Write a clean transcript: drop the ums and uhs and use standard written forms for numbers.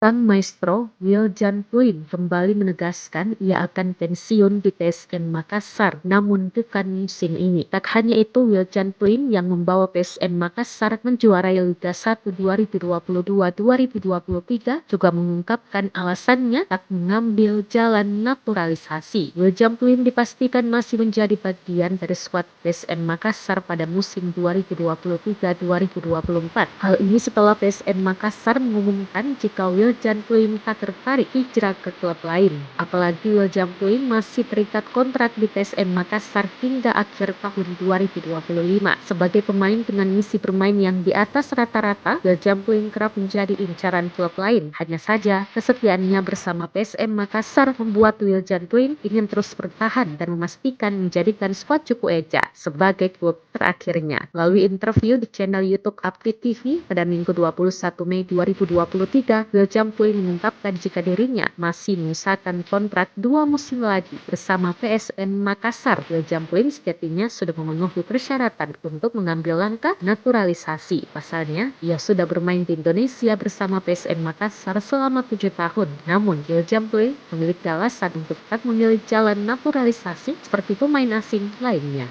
Sang maestro Will Jan Pluim kembali menegaskan ia akan pensiun di PSM Makassar, namun bukan musim ini. Tak hanya itu, Will Jan Pluim yang membawa PSM Makassar menjuarai Liga 1 2022-2023 juga mengungkapkan alasannya tak mengambil jalan naturalisasi. Will Jan Pluim dipastikan masih menjadi bagian dari skuad PSM Makassar pada musim 2023-2024. Hal ini setelah PSM Makassar mengumumkan jika Will Jan Pluim tak tertarik hijrah ke klub lain. Apalagi Will Jan Pluim masih terikat kontrak di PSM Makassar hingga akhir tahun 2025. Sebagai pemain dengan misi bermain yang di atas rata-rata, Will Jan Pluim kerap menjadi incaran klub lain. Hanya saja, kesetiaannya bersama PSM Makassar membuat Will Jan Pluim ingin terus bertahan dan memastikan menjadikan skuad Cupu Eja sebagai klub terakhirnya. Melalui interview di channel YouTube Update TV pada Minggu 21 Mei 2023, Will Jan Pluim mengungkapkan jika dirinya masih menyisakan kontrak 2 musim lagi bersama PSM Makassar. Will Jan Pluim sejatinya sudah memenuhi persyaratan untuk mengambil langkah naturalisasi. Pasalnya, ia sudah bermain di Indonesia bersama PSM Makassar selama 7 tahun. Namun, Will Jan Pluim memiliki alasan untuk tetap memilih jalan naturalisasi seperti pemain asing lainnya.